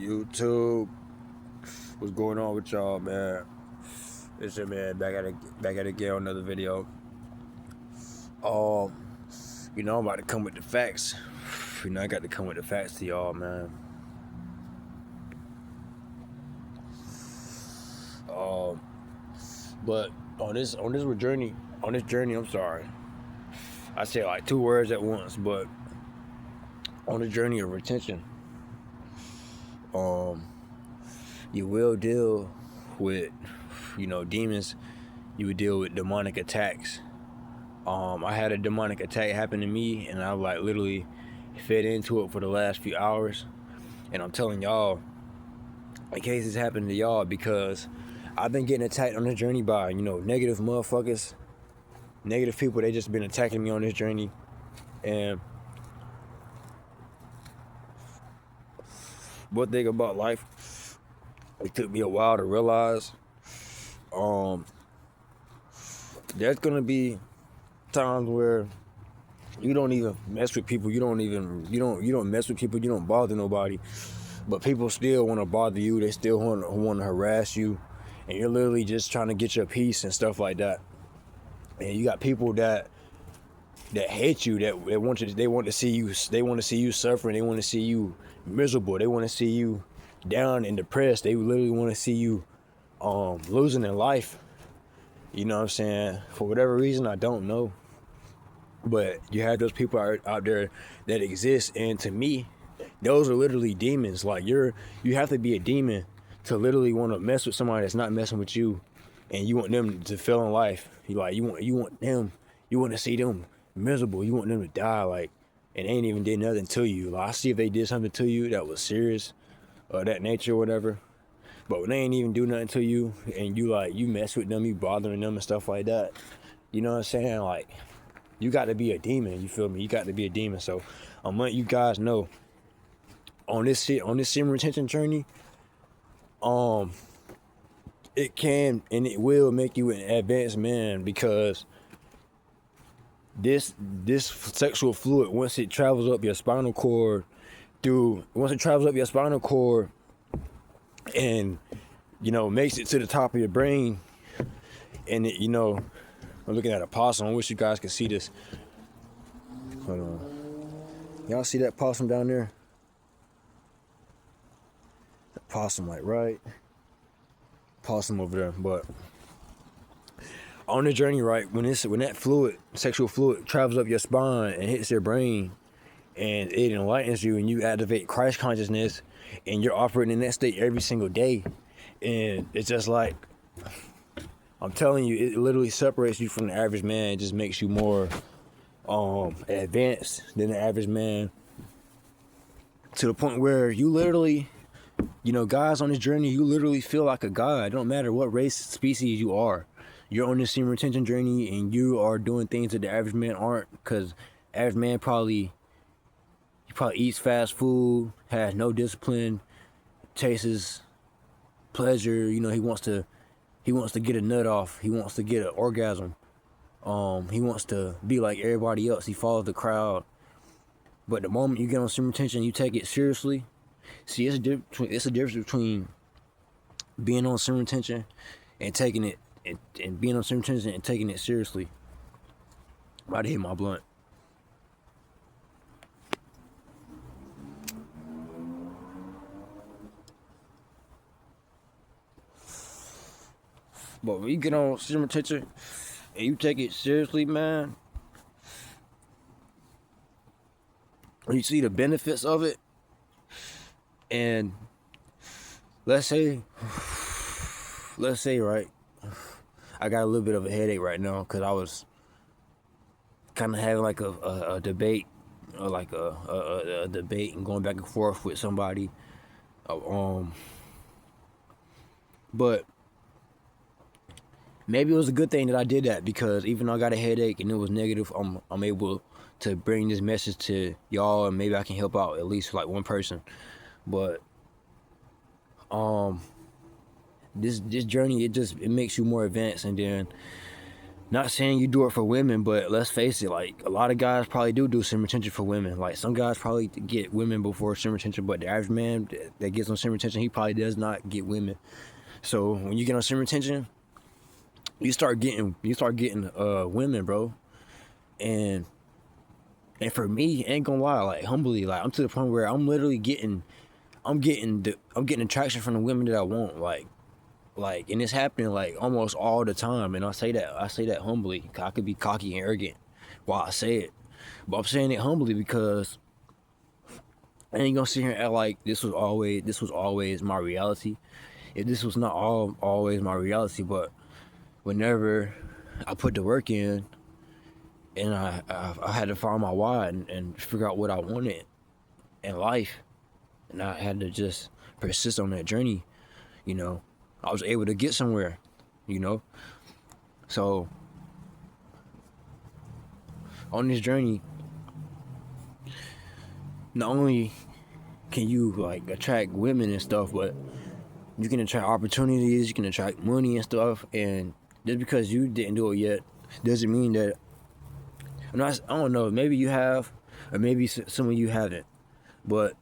YouTube, what's going on with y'all, man? It's your man back at it again on another video. I'm about to come with the facts. I got to come with the facts to y'all, man. But on this journey, I'm sorry, I say like two words at once, but on the journey of retention, you will deal with, demons. You would deal with demonic attacks. I had a demonic attack happen to me, and I literally fed into it for the last few hours. And I'm telling y'all, in case this happened to y'all, because I've been getting attacked on this journey by, negative motherfuckers, negative people. They just been attacking me on this journey. And one thing about life, it took me a while to realize, there's gonna be times where you don't even mess with people. You don't mess with people. You don't bother nobody. But people still want to bother you. They still want to harass you, and you're literally just trying to get your peace and stuff like that. And you got people that hate you. That they want to see you suffering. They want to see you miserable. They want to see you down and depressed. They literally want to see you losing in life. You know what I'm saying? For whatever reason, I don't know. But you have those people out there that exist, and to me, those are literally demons. Like you have to be a demon to literally want to mess with somebody that's not messing with you, and you want them to fail in life. You want to see them miserable. You want them to die, and they ain't even did nothing to you. I see if they did something to you that was serious, or that nature, or whatever. But when they ain't even do nothing to you, and you mess with them, you bothering them and stuff like that. You know what I'm saying? You got to be a demon. You feel me? You got to be a demon. So I'm letting you guys know on this semen retention journey, it can and it will make you an advanced man, because this sexual fluid, once it travels up your spinal cord, and makes it to the top of your brain, and it, I'm looking at a possum. I wish you guys could see this. Hold on. Y'all see that possum down there? That possum, right? Possum over there. But on the journey, right, when that sexual fluid travels up your spine and hits your brain, and it enlightens you, and you activate Christ consciousness, and you're operating in that state every single day, and it's just like, I'm telling you, it literally separates you from the average man. It just makes you more advanced than the average man, to the point where you literally, guys on this journey, you literally feel like a god. It don't matter what race, species you are. You're on this semen retention journey, and you are doing things that the average man aren't, because average man probably eats fast food, has no discipline, chases pleasure. He wants to get a nut off. He wants to get an orgasm. He wants to be like everybody else. He follows the crowd. But the moment you get on semen retention, you take it seriously. See, it's a difference between being on semen retention and taking it, and being on semen retention and taking it seriously. I'm about to hit my blunt. But when you get on semen retention and you take it seriously, man, you see the benefits of it. And let's say, right, I got a little bit of a headache right now, because I was kind of having a debate, or a debate, and going back and forth with somebody. But maybe it was a good thing that I did that, because even though I got a headache and it was negative, I'm able to bring this message to y'all, and maybe I can help out at least one person. But this journey, it makes you more advanced. And then Not saying you do it for women, but let's face it, like, a lot of guys probably do semen retention for women. Like, some guys probably get women before semen retention, but the average man that gets on semen retention, he probably does not get women. So when you get on semen retention, you start getting women, bro. And for me, ain't gonna lie, like, humbly, like, I'm to the point where I'm literally getting attraction from the women that I want, like, and it's happening like almost all the time. And I say that humbly. I could be cocky and arrogant while I say it, but I'm saying it humbly because I ain't gonna sit here and act like this was always my reality. If this was not always my reality, but whenever I put the work in, and I had to find my why and figure out what I wanted in life, and I had to just persist on that journey, you know, I was able to get somewhere, you know. So on this journey, not only can you like attract women and stuff, but you can attract opportunities, you can attract money and stuff. And just because you didn't do it yet doesn't mean that I don't know, maybe you have, or maybe some of you haven't, but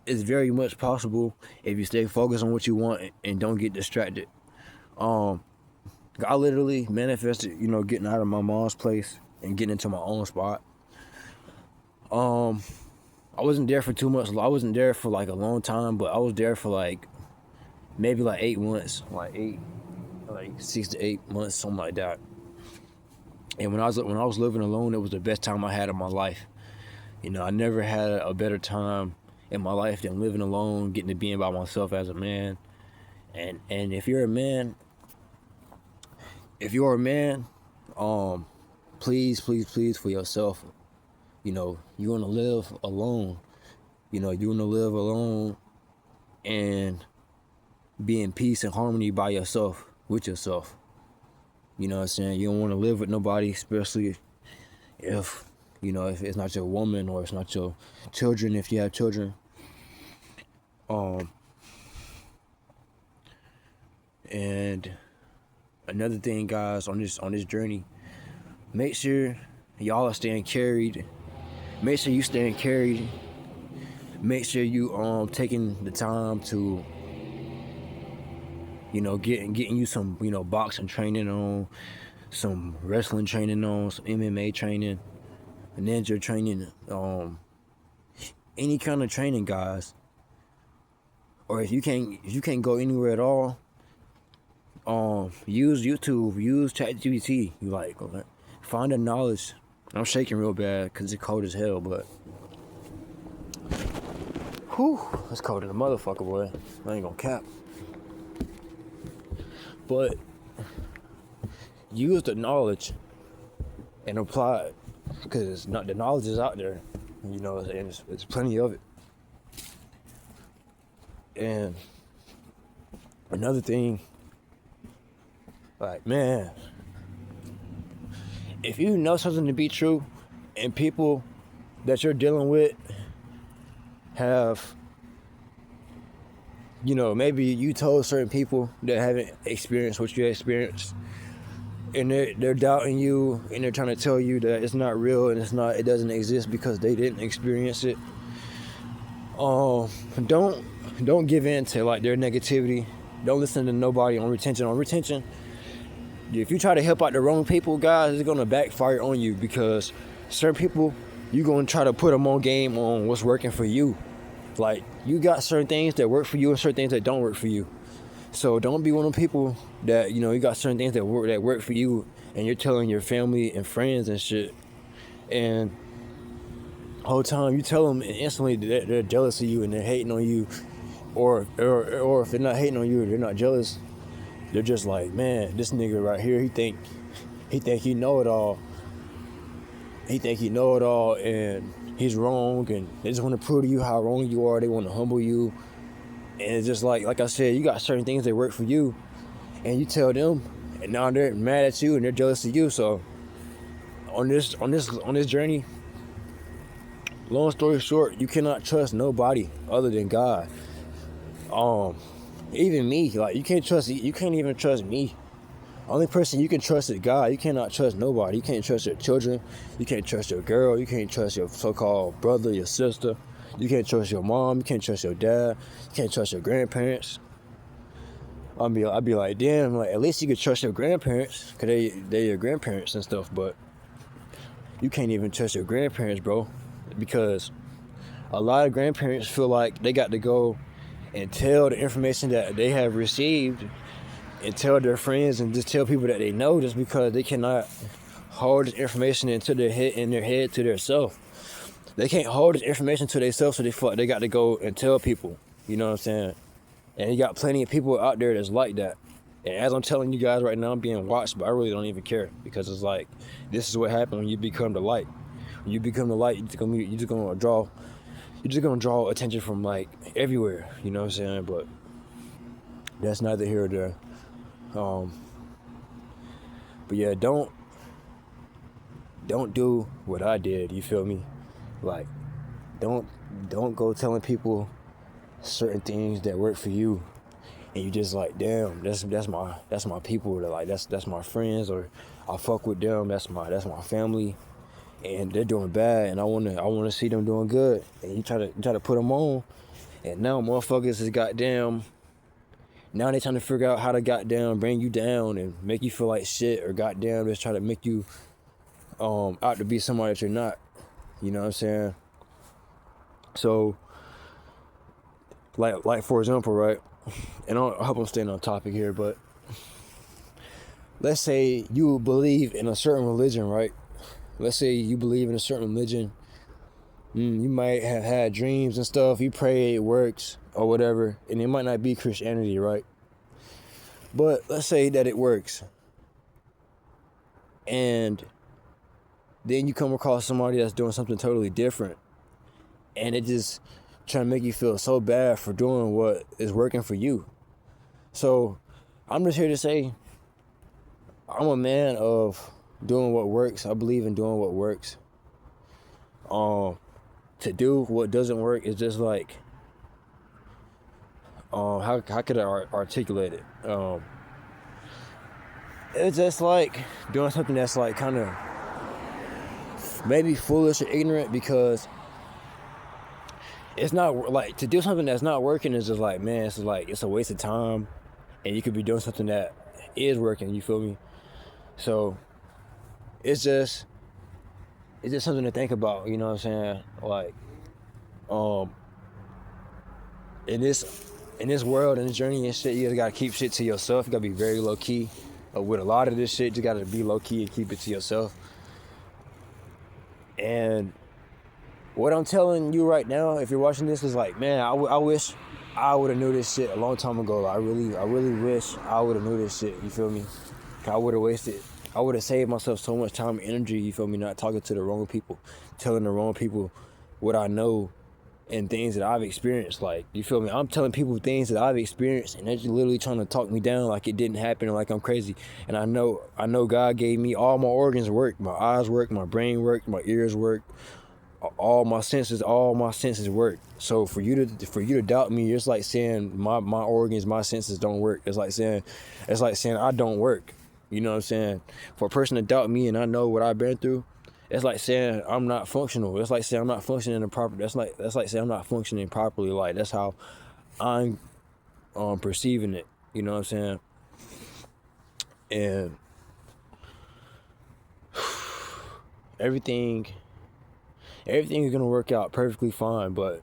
it's very much possible if you stay focused on what you want and don't get distracted. I literally manifested, you know, getting out of my mom's place and getting into my own spot. I wasn't there for too much. I wasn't there for like a long time, but I was there for like maybe like 8 months, like 6 to 8 months, something like that. And when I was living alone, it was the best time I had in my life. You know, I never had a better time in my life than living alone, getting to being by myself as a man. And if you're a man, please for yourself, you know, you want to live alone. You know, you want to live alone and be in peace and harmony by yourself, with yourself. You know what I'm saying? You don't want to live with nobody, especially if, you know, if it's not your woman or it's not your children, if you have children. And another thing, guys, on this journey, make sure y'all are staying carried. Make sure you staying carried. Make sure you taking the time to, you know, getting you some, you know, boxing training on, some wrestling training on, some MMA training, ninja training, any kind of training, guys. Or if you can't go anywhere at all, use YouTube, use ChatGPT. You like, find the knowledge. I'm shaking real bad because it's cold as hell, but whew, it's cold as a motherfucker, boy. I ain't gonna cap. But use the knowledge and apply it, because the knowledge is out there, you know, and it's plenty of it. And another thing, like, man, if you know something to be true and people that you're dealing with have, you know, maybe you told certain people that haven't experienced what you experienced, and they're doubting you, and they're trying to tell you that it's not real and it doesn't exist because they didn't experience it. Don't give in to like their negativity. Don't listen to nobody on retention. On retention, if you try to help out the wrong people, guys, it's gonna backfire on you, because certain people, you're gonna try to put them on game on what's working for you. Like, you got certain things that work for you and certain things that don't work for you. So don't be one of them people that, you know, you got certain things that work for you, and you're telling your family and friends and shit, and the whole time you tell them, and instantly they're jealous of you and they're hating on you, or if they're not hating on you, they're not jealous. They're just like, man, this nigga right here, he think he know it all. He think he know it all, and he's wrong, and they just want to prove to you how wrong you are. They want to humble you. And it's just like I said, you got certain things that work for you, and you tell them, and now they're mad at you and they're jealous of you. So on this journey, long story short, you cannot trust nobody other than God. Even me, like, you can't even trust me. Only person you can trust is God. You cannot trust nobody. You can't trust your children. You can't trust your girl. You can't trust your so-called brother, your sister. You can't trust your mom. You can't trust your dad. You can't trust your grandparents. I'd be like, damn, like at least you could trust your grandparents, cause they your grandparents and stuff. But you can't even trust your grandparents, bro, because a lot of grandparents feel like they got to go and tell the information that they have received and tell their friends and just tell people that they know, just because they cannot hold this information into their head to their self. They can't hold this information to themselves, so they feel like they got to go and tell people. You know what I'm saying? And you got plenty of people out there that's like that. And as I'm telling you guys right now, I'm being watched, but I really don't even care, because it's like, this is what happens when you become the light. When you become the light, you're just gonna draw attention from like everywhere. You know what I'm saying? But that's neither here or there. But yeah, don't do what I did. You feel me? Like, don't go telling people certain things that work for you, and you just like, damn, that's my people, that like that's my friends, or I fuck with them, that's my family, and they're doing bad, and I wanna see them doing good, and you try to put them on, and now motherfuckers is goddamn. Now they trying to figure out how to goddamn bring you down and make you feel like shit, or goddamn just try to make you out to be somebody that you're not. You know what I'm saying? So, like for example, right? And I hope I'm staying on topic here, but let's say you believe in a certain religion, right? Let's say you believe in a certain religion. You might have had dreams and stuff. You pray, it works, or whatever. And it might not be Christianity, right? But let's say that it works. And then you come across somebody that's doing something totally different. And it just trying to make you feel so bad for doing what is working for you. So I'm just here to say, I'm a man of doing what works. I believe in doing what works. To do what doesn't work is just like, how could I articulate it? It's just like doing something that's like kind of maybe foolish or ignorant, because it's not like, to do something that's not working is just like, man, it's like, it's a waste of time, and you could be doing something that is working. You feel me? So it's just something to think about. You know what I'm saying? Like, in this world, in this journey and shit, you just gotta keep shit to yourself. You gotta be very low key. With a lot of this shit, you gotta be low key and keep it to yourself. And what I'm telling you right now, if you're watching this, is like, man, I wish I would have knew this shit a long time ago. I really wish I would have knew this shit. You feel me? I would have saved myself so much time and energy. You feel me? Not talking to the wrong people, telling the wrong people what I know and things that I've experienced. Like, you feel me? I'm telling people things that I've experienced, and they're just literally trying to talk me down like it didn't happen, or like I'm crazy. And I know God gave me all my organs work. My eyes work, my brain worked, my ears work, all my senses work. So for you to doubt me, it's like saying my organs, my senses don't work. It's like saying I don't work. You know what I'm saying? For a person to doubt me and I know what I've been through, it's like saying I'm not functional. It's like saying I'm not functioning that's like saying I'm not functioning properly. Like, that's how I'm perceiving it. You know what I'm saying? And everything is gonna work out perfectly fine, but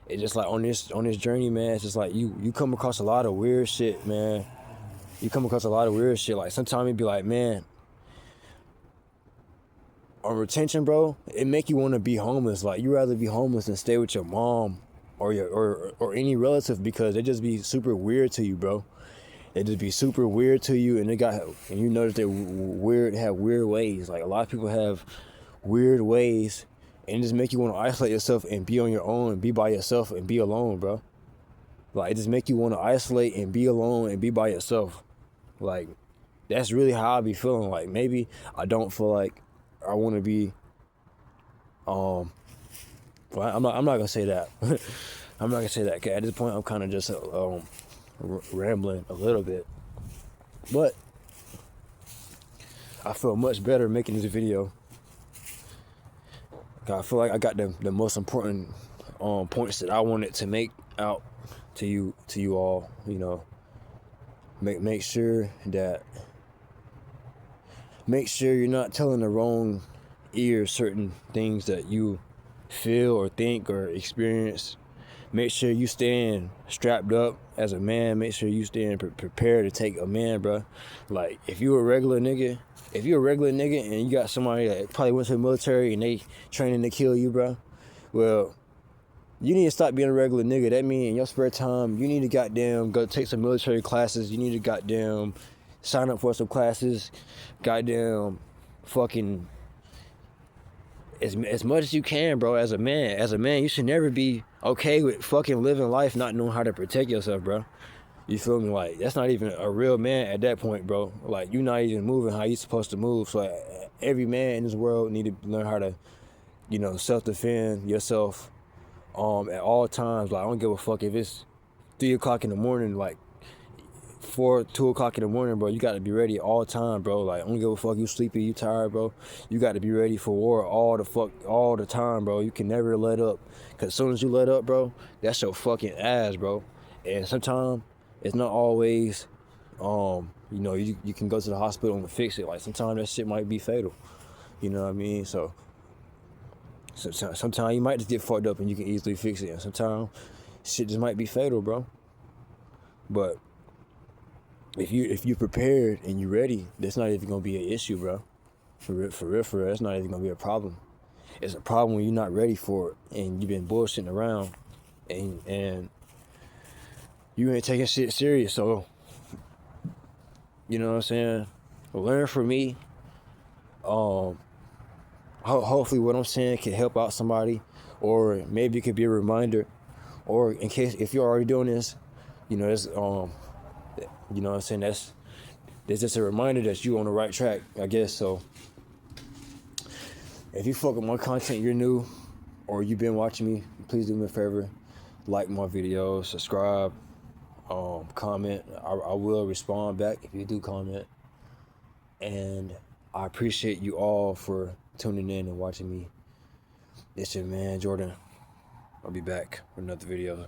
it's just like on this journey, man, it's just like you come across a lot of weird shit, man. You come across a lot of weird shit. Like, sometimes you'd be like, man, on retention, bro, it make you want to be homeless. Like, you rather be homeless than stay with your mom or or any relative, because they just be super weird to you, bro. They just be super weird to you, and you notice they have weird ways. Like, a lot of people have weird ways, and it just make you want to isolate yourself and be on your own and be by yourself and be alone, bro. Like, it just make you want to isolate and be alone and be by yourself. Like, that's really how I be feeling. Like, maybe I don't feel like I want to be, well, I'm not gonna say that. I'm not gonna say that, 'cause at this point I'm kind of just rambling a little bit. But I feel much better making this video. I feel like I got the most important points that I wanted to make out to you all. You know, make sure you're not telling the wrong ear certain things that you feel or think or experience. Make sure you stand strapped up as a man. Make sure you stand prepared to take a man, bro. Like, if you're a regular nigga and you got somebody that probably went to the military and they training to kill you, bro, well, you need to stop being a regular nigga. That means in your spare time, you need to goddamn go take some military classes. You need to goddamn sign up for some classes. Goddamn fucking as much as you can, bro. As a man, you should never be okay with fucking living life not knowing how to protect yourself, bro. You feel me? Like, that's not even a real man at that point, bro. Like, you're not even moving how you're supposed to move. So every man in this world need to learn how to, you know, self-defend yourself at all times. Like, I don't give a fuck if it's 3 o'clock in the morning, like 2 o'clock in the morning, bro. You got to be ready all the time, bro. Like, I don't give a fuck you sleepy, you tired, bro. You got to be ready for war all the time, bro. You can never let up, because as soon as you let up, bro, that's your fucking ass, bro. And sometimes it's not always you know, you can go to the hospital and fix it. Like, sometimes that shit might be fatal, you know what I mean? So sometimes you might just get fucked up and you can easily fix it, and sometimes shit just might be fatal, bro. But if you prepared and you ready, that's not even gonna be an issue, bro. For real, that's not even gonna be a problem. It's a problem when you're not ready for it and you've been bullshitting around and you ain't taking shit serious. So, you know what I'm saying? Learn from me. Hopefully what I'm saying can help out somebody, or maybe it could be a reminder, or in case if you're already doing this, you know, it's you know what I'm saying, that's just a reminder that you on the right track, I guess. So if you fuck with my content, you're new, or you've been watching me, please do me a favor, like my videos, subscribe, comment. I will respond back if you do comment, and I appreciate you all for tuning in and watching me. It's your man Jordan. I'll be back with another video.